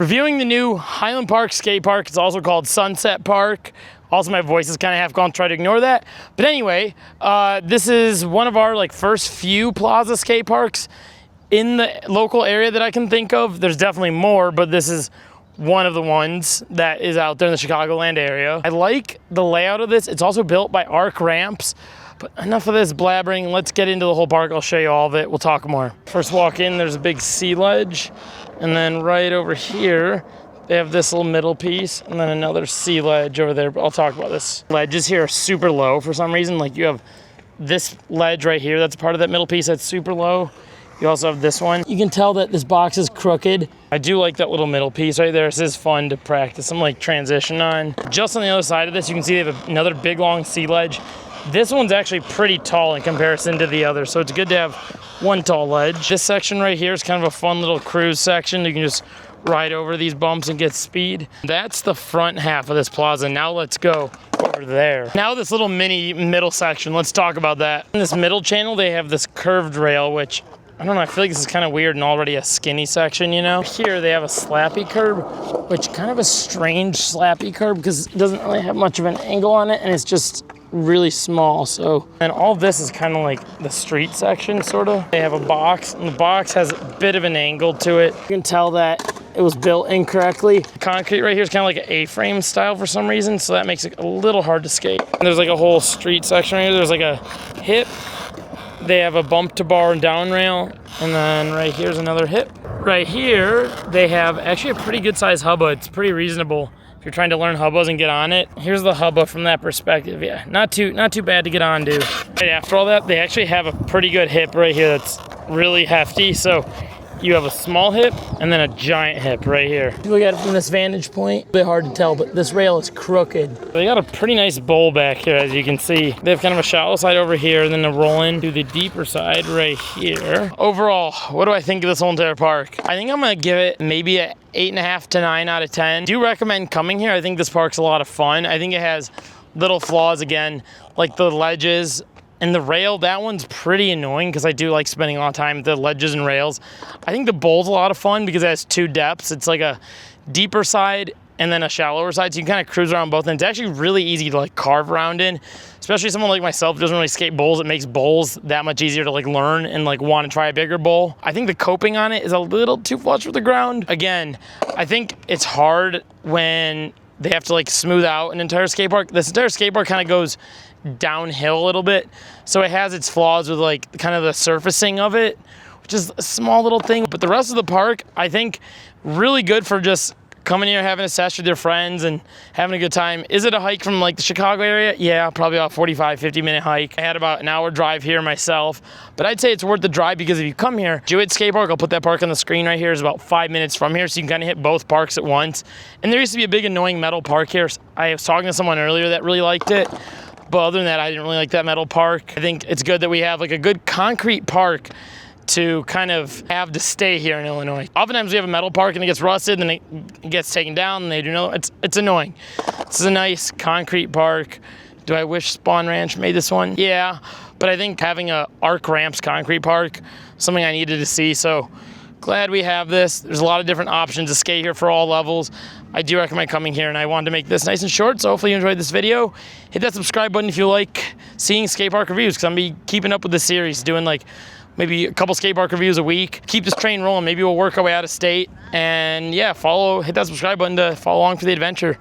Reviewing the new Highland Park Skatepark. It's also called Sunset Park. Also, my voice is kind of half gone, try to ignore that. But anyway, this is one of our first few Plaza skate parks in the local area that I can think of. There's definitely more, but this is one of the ones that is out there in the Chicagoland area. I like the layout of this. It's also built by arc ramps. But enough of this blabbering. Let's get into the whole park. I'll show you all of it. We'll talk more. First walk in, there's a big sea ledge. And then right over here, they have this little middle piece and then another sea ledge over there. But I'll talk about this. Ledges here are super low for some reason. Like you have this ledge right here. That's part of that middle piece that's super low. You also have this one. You can tell that this box is crooked. I do like that little middle piece right there. This is fun to practice some transition on. Just on the other side of this, you can see they have another big long sea ledge. This one's actually pretty tall in comparison to the other, so it's good to have one tall ledge. This section right here is kind of a fun little cruise section. You can just ride over these bumps and get speed. That's the front half of this plaza. Now let's go over there. Now this little mini middle section, let's talk about that. In this middle channel, they have this curved rail, which I don't know, I feel like this is kind of weird and already a skinny section, you know? Here they have a slappy curb, which kind of a strange slappy curb because it doesn't really have much of an angle on it and it's just really small. So, and all this is kind of like the street section, sort of. They have a box and the box has a bit of an angle to it. You can tell that it was built incorrectly. The concrete right here is kind of like an A-frame style for some reason, so that makes it a little hard to skate. And there's like a whole street section right here. There's like a hip. They have a bump to bar and down rail, and then right here's another hip. Right here, they have actually a pretty good size hubba. It's pretty reasonable if you're trying to learn hubbas and get on it. Here's the hubba from that perspective. Yeah, not too bad to get onto. Right after all that, they actually have a pretty good hip right here that's really hefty. So you have a small hip and then a giant hip right here. If you look at it from this vantage point, a bit hard to tell, but this rail is crooked. They got a pretty nice bowl back here, as you can see. They have kind of a shallow side over here and then a roll in to the deeper side right here. Overall, what do I think of this whole entire park? I think I'm gonna give it maybe a 8.5 to 9 out of 10. Do recommend coming here. I think this park's a lot of fun. I think it has little flaws again, like the ledges. And the rail, that one's pretty annoying because I do like spending a lot of time with the ledges and rails. I think the bowl's a lot of fun because it has two depths. It's like a deeper side and then a shallower side. So you can kind of cruise around both ends. It's actually really easy to carve around in, especially someone like myself who doesn't really skate bowls. It makes bowls that much easier to learn and want to try a bigger bowl. I think the coping on it is a little too flush with the ground. Again, I think it's hard when they have to smooth out an entire skate park. This entire skate park kind of goes downhill a little bit, so it has its flaws with kind of the surfacing of it, which is a small little thing. But the rest of the park, I think, really good for just coming here, having a sesh with your friends and having a good time. Is it a hike from the Chicago area? Yeah, probably about 45-50 minute hike. I had about an hour drive here myself, but I'd say it's worth the drive because if you come here, Jewett Skate Park, I'll put that park on the screen right here, is about 5 minutes from here, so you can kind of hit both parks at once. And there used to be a big annoying metal park here. I was talking to someone earlier that really liked it. But other than that, I didn't really like that metal park. I think it's good that we have a good concrete park to kind of have to stay here in Illinois. Oftentimes we have a metal park and it gets rusted and it gets taken down and they do know it's annoying. This is a nice concrete park. Do I wish Spawn Ranch made this one? Yeah, but I think having a arc ramps concrete park, something I needed to see. So glad we have this. There's a lot of different options to skate here for all levels. I do recommend coming here, and I wanted to make this nice and short, so hopefully you enjoyed this video. Hit that subscribe button if you like seeing skate park reviews, because I'm going to be keeping up with this series, doing maybe a couple skate park reviews a week. Keep this train rolling. Maybe we'll work our way out of state. And yeah, hit that subscribe button to follow along for the adventure.